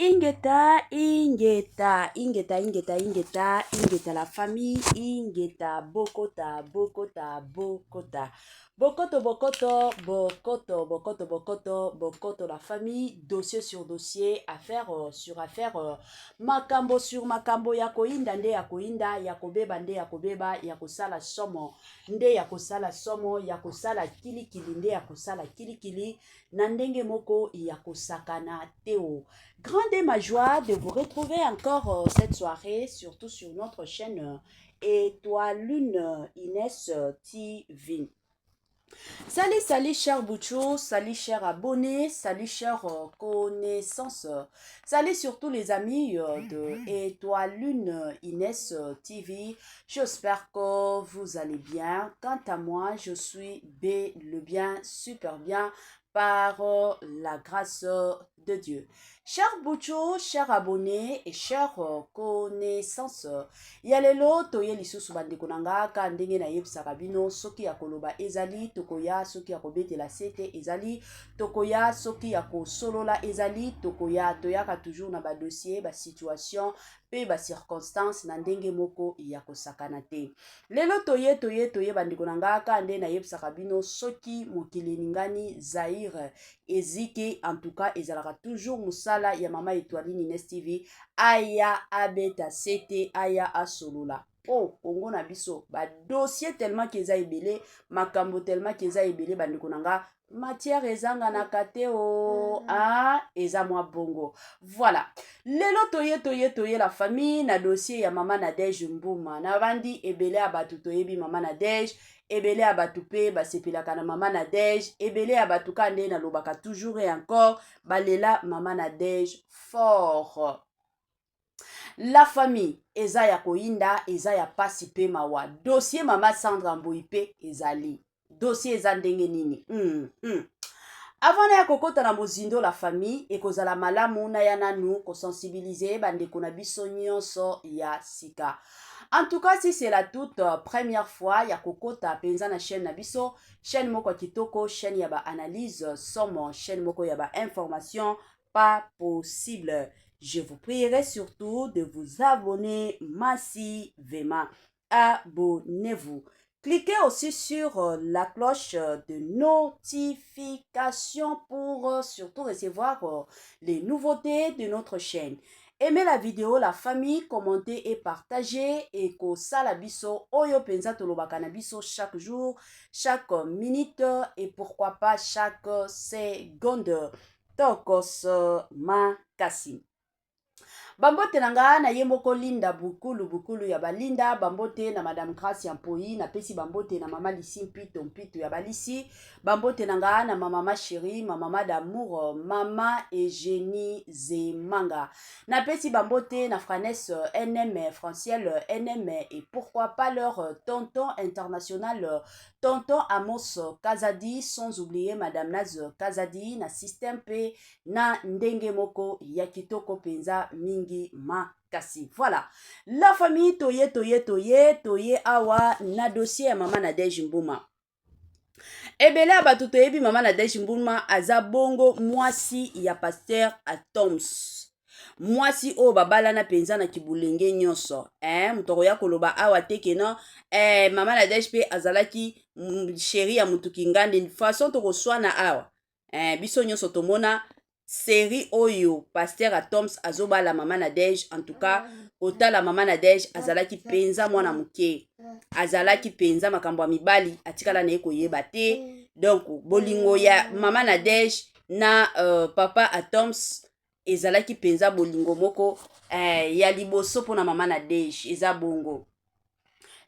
Ingeta, Ingeta, Ingeta, Ingeta, Ingeta, Ingeta la famille, Ingeta, Bokota, Bokota, Bokota. Bokoto, Bokoto, Bokoto, Bokoto, Bokoto, Bokoto la famille, dossier sur dossier, affaire sur affaire, makambo sur makambo, yakoinda nde yakoinda, yakobeba nde yakobeba, yakosala somo, nde yakosala somo, yakosala kilikili nde yakosala kilikili, na ndenge moko yakosakana teo. Grande est ma joie de vous retrouver encore cette soirée, surtout sur notre chaîne Étoile Lune Inès TV. Salut, salut, chers Bouchos, salut, chers abonnés, salut, chers connaissances, salut surtout les amis de Étoile Lune Inès TV. J'espère que vous allez bien. Quant à moi, je suis le bien, super bien, par la grâce de Dieu. Chers Bouchos, chers abonnés et chers connaissances, yalelo toye lisusu bandeko nanga ka ndenge na yebisaka bino soki ya koloba ezali tokoya soki ya kobetela sete ezali tokoya soki ya kosolola ezali toyaka toujours na ba dossier ba situation pe ba circonstance na ndenge moko ya kosakana te. Lelo toye bandeko nanga ka ndenge na yebisaka bino soki mokili ningani Zaire eziki en tout cas ezalaka toujours musala ya mama Étoile Inès TV aya abeta sete aya asolola. Oh, Congo na biso, ba dossier tellement keza ebele, makambo tellement keza ebele bandeko nanga, matière ezanga na kateo, eza mwa bongo. Voilà. Lelo toye la famille na dossier ya mama Nadège Mbuma. Na bandi ebele abatu toyebi mama Nadège, ebele abatu pe basepelaka na mama Nadège, ebele abatu kande na lobaka toujours et encore, balela mama Nadège fort. La famille, eza ya koinda, eza ya pasi pe mawa. Dossier mama Sandra Mboipe, ezali. Dossier eza ndenge nini. Avant ya kokota na mozindo la famille, ekozala malamu na ya nanu, ko sensibiliser bandeko na biso nyonso ya sika. En tout cas, si c'est la toute première fois, ya kokota penza na chaîne na biso, chaîne moko kitoko, chaîne ya ba analyse, somme, chaîne moko ya ba information, pas possible. Je vous prierai surtout de vous abonner massivement. Abonnez-vous. Cliquez aussi sur la cloche de notification pour surtout recevoir les nouveautés de notre chaîne. Aimez la vidéo, la famille, commentez et partagez. Et ko sala biso, oyo penza tolobaka na biso chaque jour, chaque minute et pourquoi pas chaque seconde. Tokos makasi. Bambote nanga na yemoko linda bukulu ya balinda, bambote na Madame Gracia Mpoi, na pesi bambote na Mama Lisi Mpito ya balisi, bambote nanga na mama chérie, mama d'amour, Mama Eugénie Zemanga. Na pesi bambote na Franesse NM, Franciel NM et pourquoi pas leur tonton international, tonton Amos Kazadi, sans oublier Madame Naz Kazadi, na système P, na ndenge moko ya kitoko penza mingi makasi. Voilà. La famille toye awa na dossier ya mama Nadège Mbuma. Ebele abatu toyebi mama Nadège Mbuma aza bongo mwasi ya pasteur Atoms. Mwasi o babala na penza na kibulenge nyonso. Mutoko ya koloba awa teke no. Mama Nadège pe azalaki chérie ya mutuki ngande façon toko swana awa. Biso nyonso tomona série oyo pasteur Atoms azobala mama Nadège, en tout cas otala mama Nadège azalaki penza mwana muke, azalaki penza makambo ya mibali atikala na ekoyeba te. Donc bolingo ya mama Nadège na papa Atoms ezalaki penza bolingo moko ya liboso pona mama Nadège eza bongo.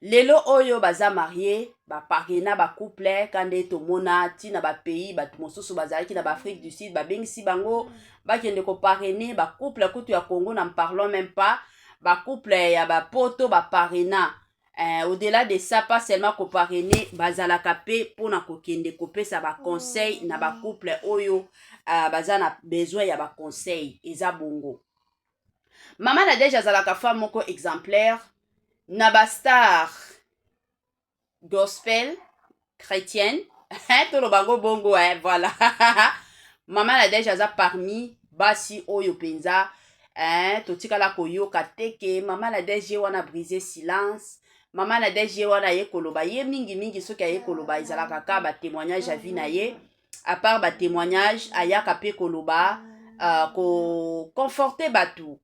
Lelo oyo baza marié, ba parena ba couple kande tomona ti na ba pays ba mosusu bazalaki na ba Afrique du Sud ba bengisi bango ba kende ko parrainer ba couple kutu ya Congo n'en parlons même pas, ba couple ya ba poto ba parena. Au-delà de ça, pas seulement ko parrainer bazalaka pe pona ko kende ko pesa ba conseil na ba couple oyo baza na besoin ya ba conseil eza bongo. Mama Nadège azalaka femme moko exemplaire. Naba star gospel chrétienne, tout le bango bongo, voilà. Maman Nadège aza parmi basi oyo penza totikala koyoka teke mama Nadège wana brisé silence mama Nadège wana ye koloba ye mingi soki aye koloba ezalaka ka ba témoignage ya vie na ye à part ba témoignage ayaka pe koloba ko conforter batu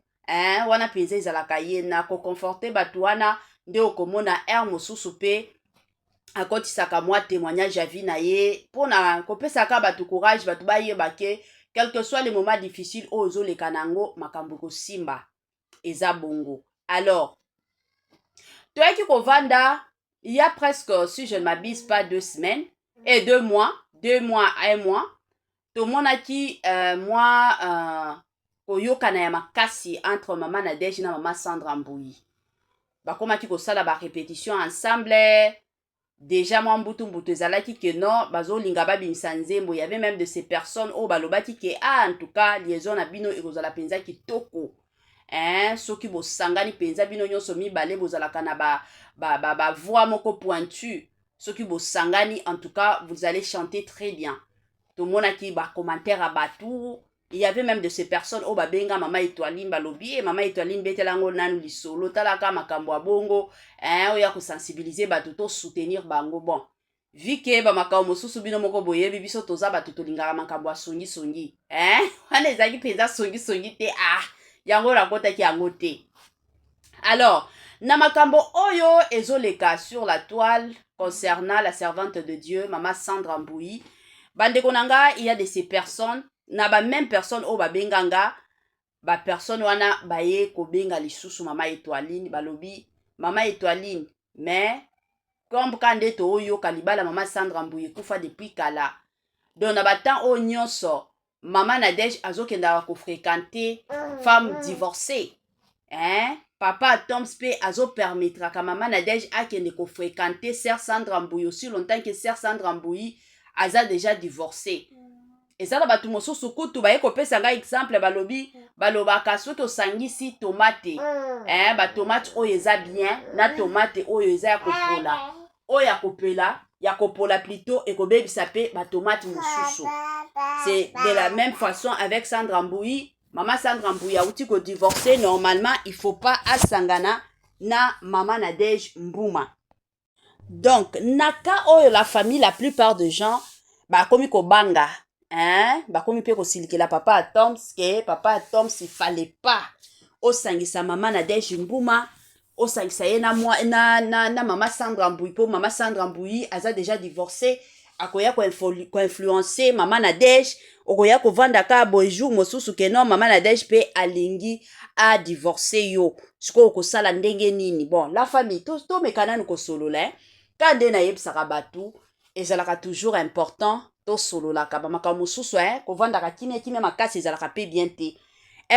wana penza ezalaka ye na ko conforter batu wana nde okomona mosusu pe akotisaka mwa témoignage ya vie na ye mpona kopesaka batu courage batu bayeba ke quel que soit les moments difficiles ozoleka nango makambo kosimba eza bongo. Alors toyaki kovanda il y a presque, si je ne m'abuse pas, 2 semaines et 2 mois, 2 mois à 1 mois tomonaki moi koyokana ya makasi entre mama Nadège na mama Sandra Mbouyi bakomaki kosala ba répétition ensemble. Déjà moi mbutu ezalaki ke non bazolinga babimisa nzembo. Il y avait même de ces personnes au balobaki ke en tout cas liaison na bino ekozala penza kitoko soki bosangani penza bino nyonso mibale bozalaka na ba voix moko pointu soki bosangani en tout cas vous allez chanter très bien. Tout le monde a qui ba commentaire à batou. Il y avait même de ces personnes au babenga mama Etoiline balobi mama Etoiline betelango nanu lisolo talaka makambo ya bongo oya ko sensibiliser batu to soutenir bango. Bon vu que ba makambo mosusu bino moko boyebi biso toza batu to lingaka makambo ya songi wana ezaki penza songi te yango rakota ki yango te. Alors na makambo oyo ezoleka sur la toile concernant la servante de Dieu mama Sandra Mbouyi bandeko nanga il y a de ces personnes na ba même personne o ba benganga ba personne wana baye ko benga lisusu mama Etoiline balobi mama Etoiline mais comme kande to oyo kalibala mama Sandra Mbouyi kufa depuis kala donc na ba temps o nyonso mama Nadège azokenda ko fréquenter femme divorcée papa Toms pe azo permettra ka mama Nadège akende ko fréquenter sœur Sandra Mbouyi aussi longtemps que sœur Sandra Mbouyi aza déjà divorcée. Et ça la batu mosusu kutu baye kopesa nga exemple balobi balobaka soki osangisi tomate ba tomate oyo eza bien na tomate oyo eza ya kopola oyo ya kopola plutôt ekobebisa pe ba tomate mosusu. C'est de la même façon avec Sandra Mbouyi. Mama Sandra Mbouyi auti ko divorcer normalement il faut pas asangana na mama Nadège Mbuma. Donc naka oyo la famille la plupart des gens ba komi ko banga bakomi pe kosilikela papa Toms que papa Toms il fallait pas osangisa mama Nadège Mbuma osangisa ye na mama Sandra Mbouyi po mama Sandra Mbouyi aza déjà divorcé akoya ko influencer mama Nadège okoya ko vanda ka bonjour mosusu ke non mama Nadège pe alingi a divorcer yo siko ko sala ndenge nini. Bon la famille to mekana ko solola kande na yebisaka batu ezalaka toujours important to sololaka bamaka mosusu kovandaka kimia makasi ezalaka pe bien te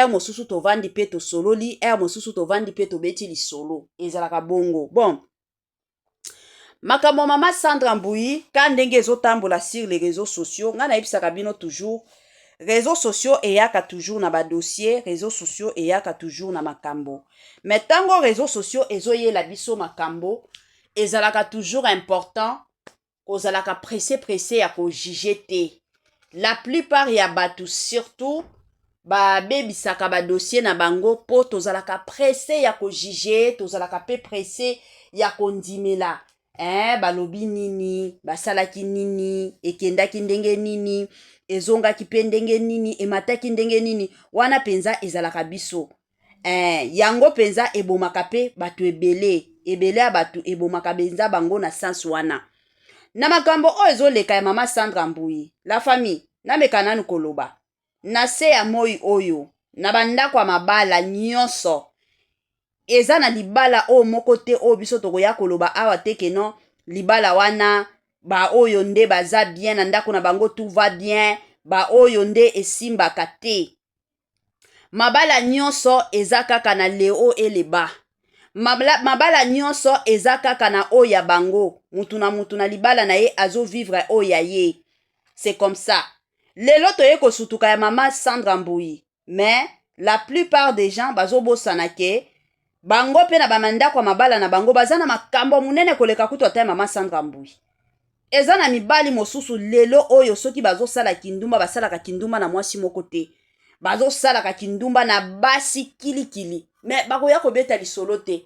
mosusu tovandi pe to sololi mosusu tovandi pe tobeti lisolo ezalaka bongo. Bon makambo mama Sandra Mbouyi ka ndenge ezotambola sur les réseaux sociaux nga nayebisaka bino toujours réseaux sociaux eyaka toujours na badossier réseaux sociaux eyaka toujours na makambo mais tango réseaux sociaux ezoyela biso makambo ezalaka toujours important kozalaka pressé ya ko juger te. La plupart ya batu surtout ba bebisaka ba dossier na bango po tozalaka pressé ya ko juger tozalaka pe pressé ya ko ndimela balobi nini basalaki nini ekendaki ndenge nini ezongaki pe ndenge nini emataki ndenge nini wana penza ezalaka biso yango penza ebomaka pe batu ebele ya batu ebomaka benza bango na sens wana. Na makambo oyo ezoleka ya mama Sandra Mbouyi la famille na mekananu koloba na se ya moi oyo na bandako ya mabala nyonso eza na libala oyo moko te oyo biso tokoya koloba awa teke non libala wana ba oyo nde baza bien na ndako na bango tout va bien ba oyo nde esimbaka te. Mabala nyonso eza kaka na leo eleba mabala nyonso eza kaka na oya bango mutu na libala na ye azo vivre oya ye. C'est comme ça. Lelo toye kosutuka ya mama Sandra Mbouyi mais la plupart des gens bazobosana ke bango pe na bamanda kwa mabala na bango bazana makambo munene koleka kutu ata mama Sandra Mbouyi. Eza na mibali mosusu lelo oyo soki bazosala kindumba basalaka kindumba na mwasi moko te bazosalaka kindumba na basi kilikili me bakoya kobeta lisolo te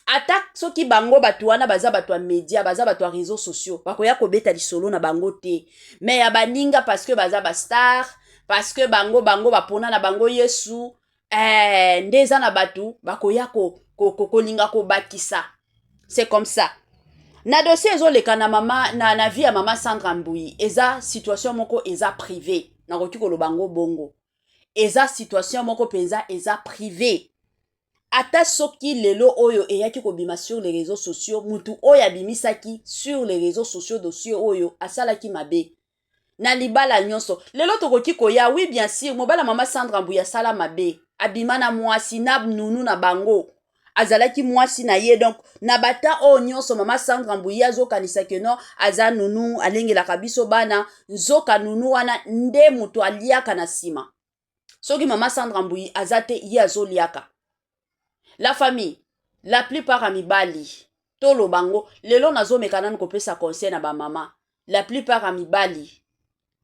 ata soki bango bato wana baza bato ya media baza bato ya réseaux sociaux bakoya kobeta lisolo na bango te me ya baninga parce que baza bastar parce que bango bapona na bango yesu nde eza na bato bakoya kolinga kobakisa c'est comme ça na dossier ezoleka na mama na vie ya mama Sandra Mbui eza situation moko eza privé nakoki koloba ngo bongo eza situation moko penza eza privé ata soki lelo oyo eyaki kobima sur les réseaux sociaux mutu oyo abimisaki sur les réseaux sociaux dossier oyo asalaki mabe na libala nyonso lelo tokoki koya oui bien sûr mobala mama Sandra Mbui asala mabe abima na mwasi na nunu na bango azalaki mwasi na ye donc na bata oyo nyonso mama Sandra Mbui azokanisa ke no aza nunu alengelaka biso bana nzoka nunu wana nde mutu aliaka na nsima soki mama Sandra Mbui aza te ye azoliaka la famille la plupart ya mibali tolo bango lelo nazomeka nanu kopesa conseil na bamama la plupart ya mibali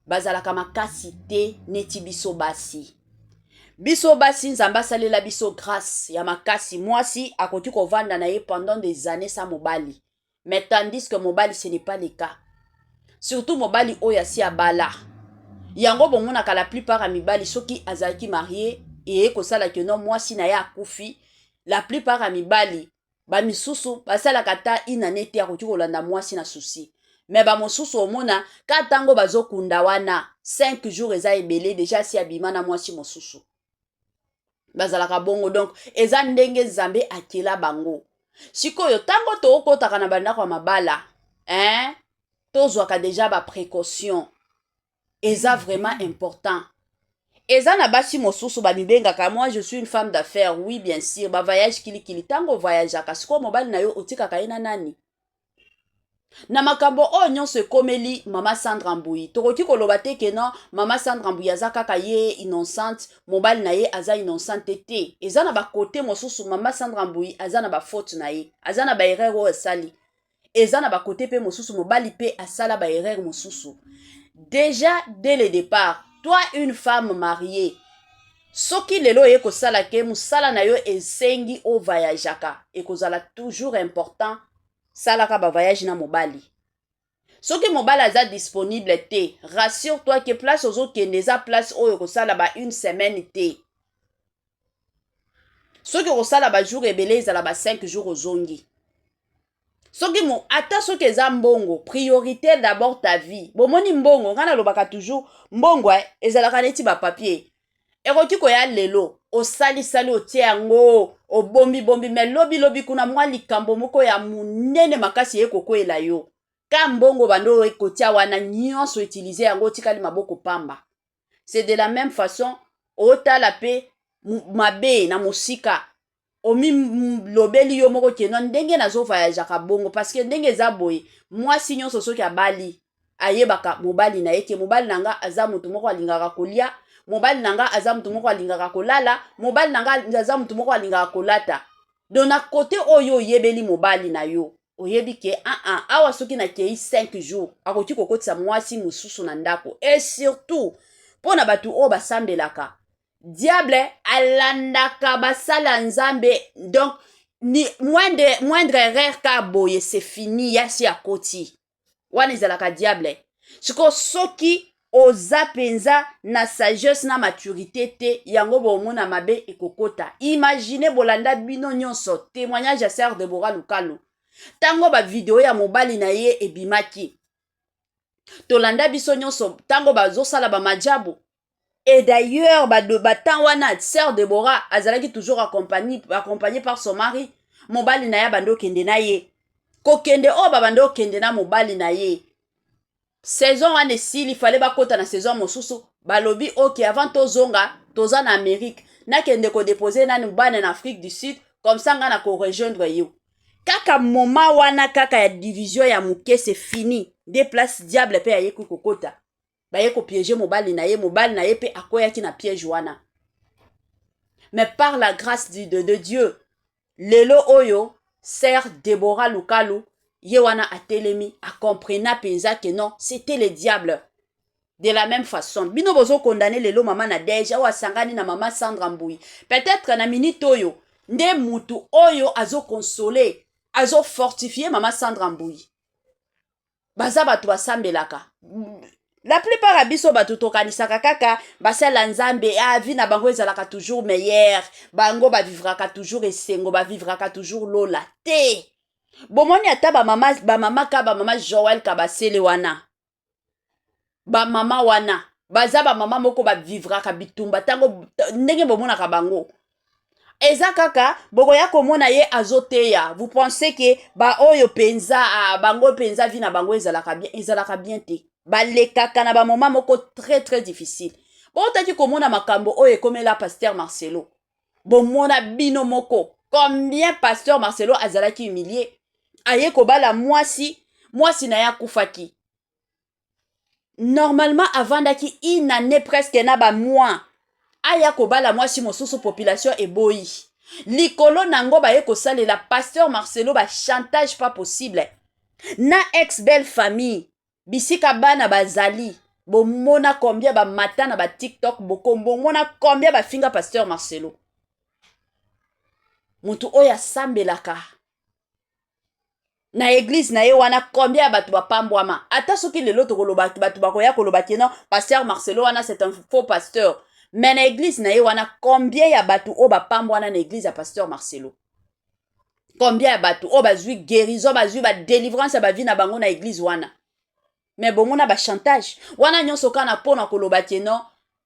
bazalaka makasi te neti biso basi nzambe asalela biso grâce ya makasi mwasi akoki kovanda na ye pendant des années sa mobali mais tandis que mobali ce n'est pas le cas surtout mobali oyo asi abala yango bomonaka la plupart ya mibali soki azalaki marié eye kosala ke no mwasi na ye akufi la plupart ya mibali bamisusu basalaka ta inane te akoki kolanda mwasi na susi me bamosusu omona ka ntango bazokunda wana 5 jours eza ebele deja si abima na mwasi mosusu bazalaka bongo donc eza ndenge nzambe akela bango sikoyo ntango tookotaka na bandako ya mabala tozwaka deja baprécaution eza vraiment important eza na basi mosusu bamibengaka moi je suis une femme d'affaires oui bien sûr bavoyage kilikili ntango voyageaka sikoyo mobali na yo otikaka ye na nani na makambo oyo nyonso ekomeli mama Sandra Mbui tokoki koloba te ke no mama Sandra Mbui aza kaka ye innocente mobali na ye aza innocente te eza na bakote mosusu mama Sandra Mbui aza na bafaute na ye aza na baerreur oyo esali eza na bakote pe mosusu mobali pe asala baerreur mosusu déjà dès le départ toi une femme mariée soki lelo ye kosala ke musala na yo esengi o voyageaka ekozala toujours important salaka ba voyage na mobali soki mobali aza disponible te rassure-toi que place ozokende eza place oyo kosala ba une semaine te soki kosala ba jour ebele ezala ba 5 jours ozongi soki ata soki eza mbongo priorité d'abord ta vie bomoni mbongo nga nalobaka toujours mbongo ezalaka neti bapapier ekoki koya lelo osalisali otie yango obombi me lobi kuna mwa likambo moko ya munene makasi ye kokwela yo ka mbongo bando ekotia wana nyonso utiliser yango otikali maboko pamba c'est de la même façon otala pe mabe na mosika omi lobeli yo moko keno ndenge nazo voyageaka bongo parce que ndenge eza boye mwasi nyonso soki abali ayebaka mobali na ye ke mobali nanga aza mutu moko alingaka kolia mobali nanga aza mutu moko alingaka kolala mobali nanga aza mutu moko alingaka kolata donc na kote oyo oyebeli mobali na yo oyebi ke awa soki nakei 5 jours akoki kokotisa mwasi mosusu na ndako et surtout mpona bato oyo basambelaka diable alandaka basala nzambe donc ni moindre erreur ka boye c'est fini yasi akoti wana ezalaka diable siko soki oza penza na sagesse na maturité te yango bomona mabe ekokota imagine bolanda bino nyonso témoignage ya sœur Deborah Lukalu tango ba video ya mobali na ye ebimaki tolanda biso nyonso tango bazosala ba majabu et d'ailleurs batan wana sœur Deborah azalaki toujours accompagnée par son mari mobali na ye bando kende na ye kokende o babando kende na mobali na ye saison wana esili fallait bakota na saison mosusu balobi ok avant tozonga toza na Amérique nakende ko déposer nani bana na Afrique du Sud comme ça nga na ko rejoindre yo kaka moment wana kaka ya division ya muke c'est fini des places diable pe aye kokota baye ko piéger mobali na ye pe akoyaki na piège wana mais par la grâce de Dieu lelo oyo sœur Deborah Lukalu ye wana atelemi a comprena penza que non c'était le diable De la même façon, bino bozo condamner lelo mama Nadège ou asangani na mama Sandra Mbuyi. Peut-être na minute oyo, nde mutu oyo azo consoler, azo fortifier mama Sandra Mbuyi. Baza batu basambelaka. La plupart a biso batu tokanisaka kaka, basala nzambe, vie na bango ezalaka toujours meilleur, bango ba vivraka toujours esengo, ba vivraka toujours lola. Te! Bomoni ata ba mama Joël Kabasele wana. Ba mama wana baza ba mama moko ba vivraka bitumba tango ndenge bomona ka bango eza kaka boko ya komona ye azoteya. Vous pensez que ba oyo penza bango penza vi na bango ezalaka bien te balekaka na ba mama moko très très difficile. Bon taki komona makambo oyo ekomela pasteur Marcelo bomona bino moko combien pasteur Marcelo azalaki humilié aye kobala mwasi na ya kufaki. Normalement, avant daki une année presque na ba mois, aya kobala mwasi mosusu population eboyi. Likolo nango ba ye kosale la pasteur Marcelo ba chantage pas possible. Na ex belle famille, bisika bana bazali, bo mona combien ba mata na ba TikTok bokombo mona combien ba finga pasteur Marcelo. Mutu oya sambelaka. Na église na ye wana combien batu bapambwama ata soki lelo tokoloba batu bakoya koloba non pasteur Marcelo wana c'est un faux pasteur mais na église na ye wana combien ya batu o bapambwana na église ya pasteur Marcelo combien ya batu o bazui guérison bazui ba délivrance ba vie na bango na église wana mais bomona ba chantage wana nyonso kana pona koloba non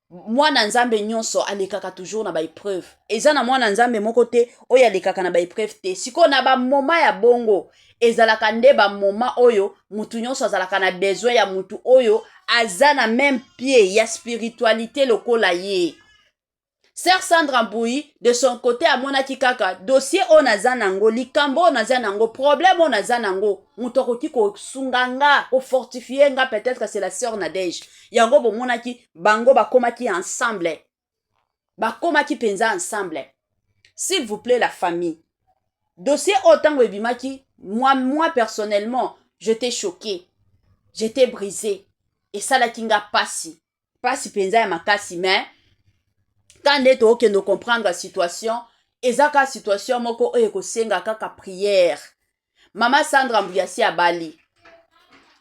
mwana nzambe nyonso alekaka toujours na ba épreuve eza na mwana nzambe moko te oyo alekaka na ba épreuve te siko na ba moma ya bongo ezalaka nde ba moma oyo mutu nyonso azalaka na besoin ya mutu oyo aza na même pied ya spiritualité lokola ye. Sœur Sandra Mbuyi de son côté amonaki kaka dossier o naza nango likambo o naza nango problème o naza nango mutu akoki kosunga nga kofortifie nga peut-être que c'est la sœur Nadège yango bomonaki bango bakomaki ensemble bakomaki penza ensemble. S'il vous plaît la famille dossier autant ebimaki moi personnellement j'étais choqué j'étais brisé et ça la kinga pasi penza ya makasi mais quand nde tookende comprendre la situation ezaka situation moko oyo ekosenga kaka prière. Mama Sandra Mbuyi asi abali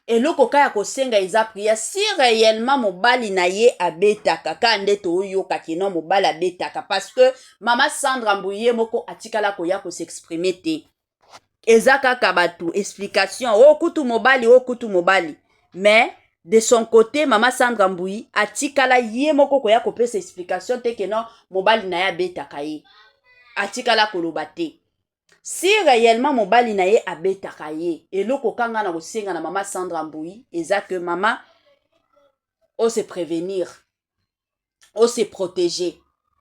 eloko kaya kosenga eza prière si réellement mobali na ye abetaka ka nde toyoka kino mobali abetaka parce que mama Sandra Mbuyi moko atikala koya ko s'exprimer te eza kaka batu explication o kutu mobali mais de son côté mama Sandra Mbuyi atikala ye moko koya kopesa explication te ke non mobali na ye abetaka ye atikala koloba te. Si réellement mobali na ye abetaka ye eloko kanga na kosenga na mama Sandra Mbuyi eza que mama o se prévenir o se protéger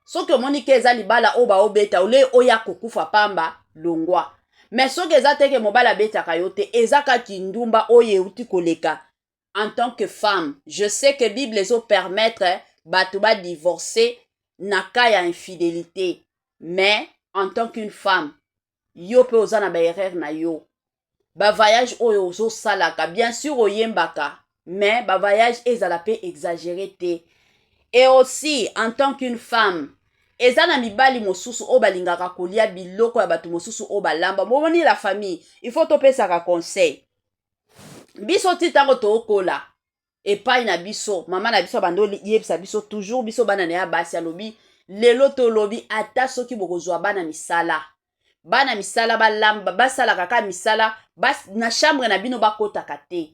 soki omoni ke eza libala o ba obeta ole oya kokufa pamba longwa mais soki eza teke mobali abetaka yo te eza kaki ndumba oyo euti koleka. En tant que femme je sais que Bible ezo permettre batu ba divorcer na ka ya infidélité mais en tant qu'une femme yo pe oza na ba erreur na yo ba voyage oyo ozo salaka bien sûr oyembaka mais ba voyage ezala pe exagéré te. Et aussi en tant qu'une femme eza na mibali mosusu o balingaka kolia biloko ya batu mosusu o balamba bomoni la famille il faut topesaka conseil biso ti tango tookola epai na biso mama na biso bando yebisa biso toujours biso bana na ya basi alobi lelo tolobi ata soki bokozwa bana misala balamba basala kaka misala na chambre na bino bakotaka te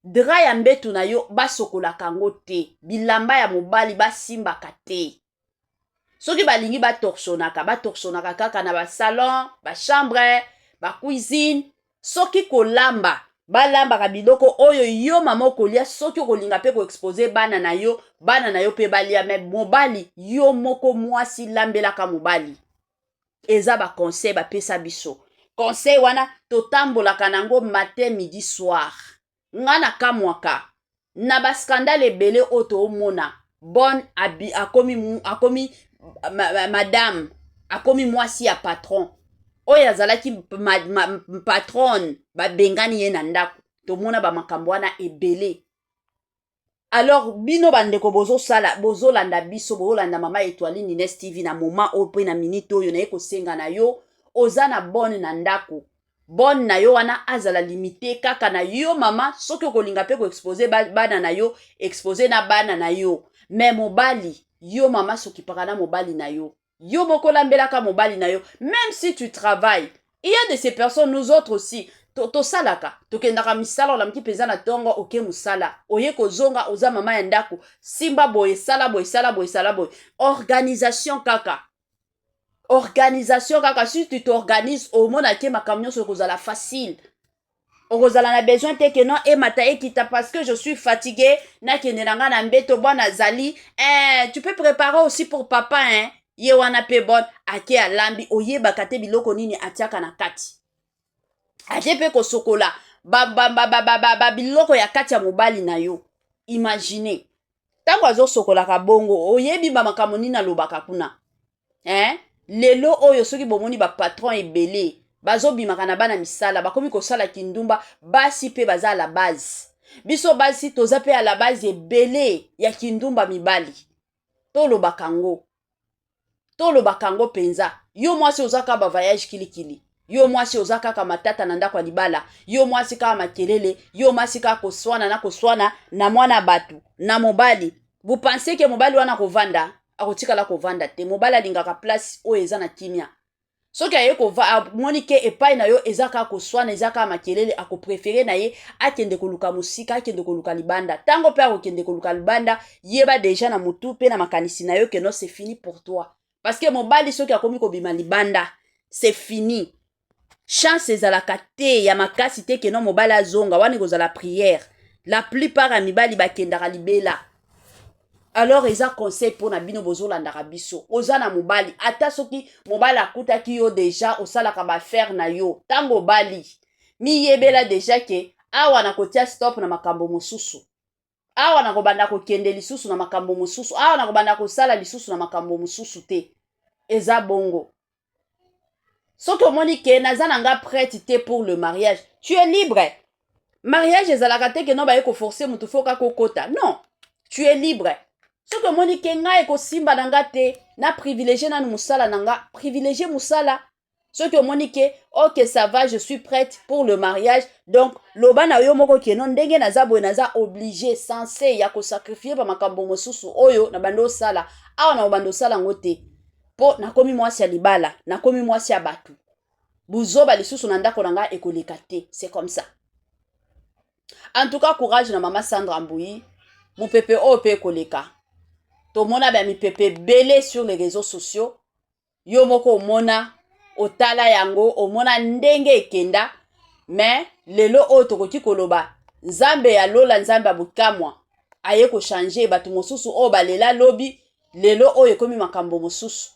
dra ya mbetu na yo basokolaka ngo te bilamba ya mobali basimbaka te soki balingi batorsonaka kaka na basalon bachambre bacuisine soki kolamba balambaka biloko oyo yo mama okolia soki okolinga mpe koexpose bana na yo mpe balia me mobali yo moko mwasi lambelaka mobali eza baconseil bapesa biso conseil wana totambolaka nango matin midi soir nga na kamwaka na baskandale ebele oyo toomona bonne akomi madame akomi mwasi ya patron oyo azalaki patronne babengani ye na ndako tomona bamakambo wana ebele Alors bino bandeko bozolanda biso bozolanda mama Étoiline Ines TV na moment oyo mpe na minute oyo naye kosenga na yo oza na bonne na ndako bonne na yo wana azala limité kaka na yo mama soki okolinga mpe koexpose bana na yo expose na bana na yo mais mobali yo mama soki paka na mobali na yo yo moko lambelaka mobali na yo même si tu travailles il y a de ces personnes nous autres aussi tosalaka tokendaka misala olamki mpenza na ntongo oke mosala oye kozonga oza mama ya ndako simba boye sala boye sala boye sala boye organisation kaka si tu t'organises omona ke makambo nyonso ekozala facile okozala na besoin te ke non emata ekita parce que je suis fatigué nakende na nga na mbeto bwana azali tu peux préparer aussi pour papa ye wana pe bon ake alambi oyebaka te biloko nini atiaka na kati ate pe kosokola biloko ya kati ya mobali na yo imagine ntango azosokolaka bongo oyebi bamakambo nini alobaka kuna lelo oyo soki bomoni bapatron ebele bazobimaka na bana misala bakomi kosala kindumba basi pe baza à la base biso basi toza pe à la base ebele ya kindumba mibali tolobaka ngo penza yo mwasi ozaka ba voyage kilikili yo mwasi oza kaka matata na ndako ya libala yo mwasi kaka makelele yo mwasi kaka koswana na mwana batu na mobali vous pensez que mobali wana kovanda akotikala kovanda te mobali alingaka place oyo eza na kimia soki aye amoni ke epai na yo eza kaka koswana eza kaka makelele akoprefere na ye akende koluka mosika akende koluka libanda ntango mpe akokende koluka libanda yeba deja na motu mpe na makanisi na yo ke non c'est fini pour toi parce que mobali soki akomi kobima libanda c'est fini chance ezalaka te ya makasi te ke non mobali azonga wana ekozala prière la plupart ya mibali bakendaka libela alors eza conseil mpona bino bozolandaka biso oza na mobali ata soki mobali akutaki yo deja osalaka baaffaire na yo ntango obali miyebela deja ke awa nakotia stop na makambo mosusu awa nakobanda kokende lisusu na makambo mosusu awa nakobanda kosala lisusu na makambo mosusu te eza bongo soki omoni ke naza na nga prête te pour le mariage tu es libre mariage ezalaka te ke no baye koforce mutu foka kokota non tu es libre soki omoni ke ngai ekosimba na nga te na privilégié nanu mosala na nga privilégié mosala soki omoni ke ok ça va je suis prête pour le mariage donc loba na yo moko ke non ndenge naza boye naza obligé censé ya kosakrifie bamakambo mosusu oyo na bando osala awa na obando osala ngo te po nakomi mwasi ya libala nakomi mwasi ya batu buzoba lisusu na ndako na nga ekoleka te c'est comme ça en tout cas courage na mama Sandra Mbui mopepe oyo pe ekoleka tomona ba mipepe belé sur les réseaux sociaux yo moko omona otala yango omona ndenge ekenda mais lelo oyo tokoki koloba nzambe ya lola nzambe abukamwa aye ko changer batu mosusu oyo balela lobi lelo oyo ekomi makambo mosusu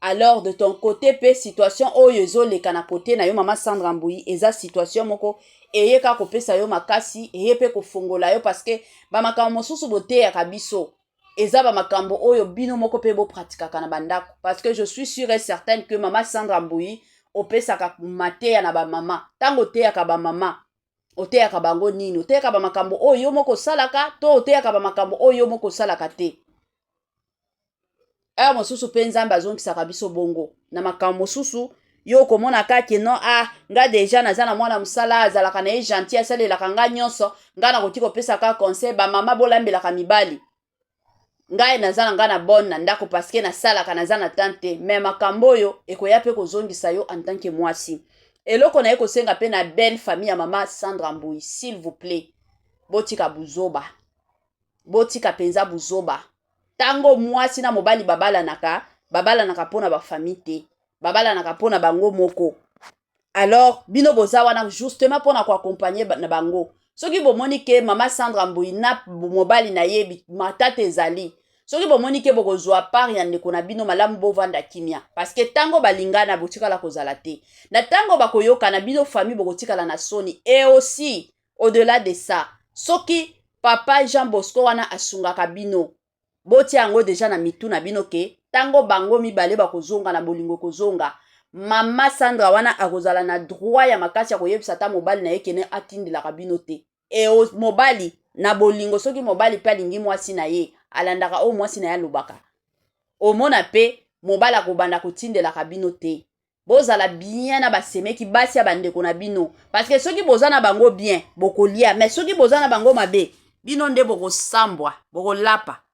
alors de ton côté pe situation oyo ezoleka na côté na yo mama Sandra Mbui eza situation moko eye ka kopesa yo makasi eye pe kofongola yo parce que ba makambo mosusu bote ya kabiso eza ba makambo oyo bino moko pe bo pratikaka na bandako parce que je suis sûre et certaine que mama Sandra Mbui opesaka mateya na ba mama tango teyaka ba mama oteyaka bango nini oteyaka ba makambo oyo yo moko salaka to oteyaka ba makambo oyo yo moko salaka te aya mosusu mpe nzambe azongisaka biso bongo na makambo mosusu yo komona kake no nga deja naza na mwana mosala azalaka na ye gentil asalelaka nga nyonso nga nakoki kopesa ka conseil bamama bolambelaka mibali ngai naza na nga na bonne na ndako parceke nasalaka naza na tante me makambo oyo ekoya mpe kozongisa yo en tant que mwasi eloko na ye kosenga mpe na belle famille ya mama Sandra Mbui s'il vous plaît botika buzoba botika penza buzoba tango mwasi na mobali babalanaka mpona bafamille te babalanaka mpona bango moko alors bino boza wana justement mpona koakompagne na bango soki bomoni ke mama Sandra Mbui na mobali na ye matata ezali soki bomoni ke bokozwa part ya ndeko na bino malamu bovanda kimia parce que tango balingana botikala kozala te na tango bakoyokana bino famille bokotikala na soni et aussi au-delà de ça soki papa Jean Bosco wana asungaka bino botia yango deja na mitu na bino ke tango bango mibale bakozonga na bolingo kozonga mama Sandra wana akozala na droit ya makasi ya koyebisa ta mobali na ye kene atindelaka bino te e mobali na bolingo soki mobali pe alingi mwasi na ye alandaka o mwasi na ye alobaka omona pe mobali akobanda kotindelaka bino te bozala bien na basemeki basi ya bandeko na bino parce que soki boza na bango bien bokolia mais soki boza na bango mabe bino nde bokosambwa bokolapa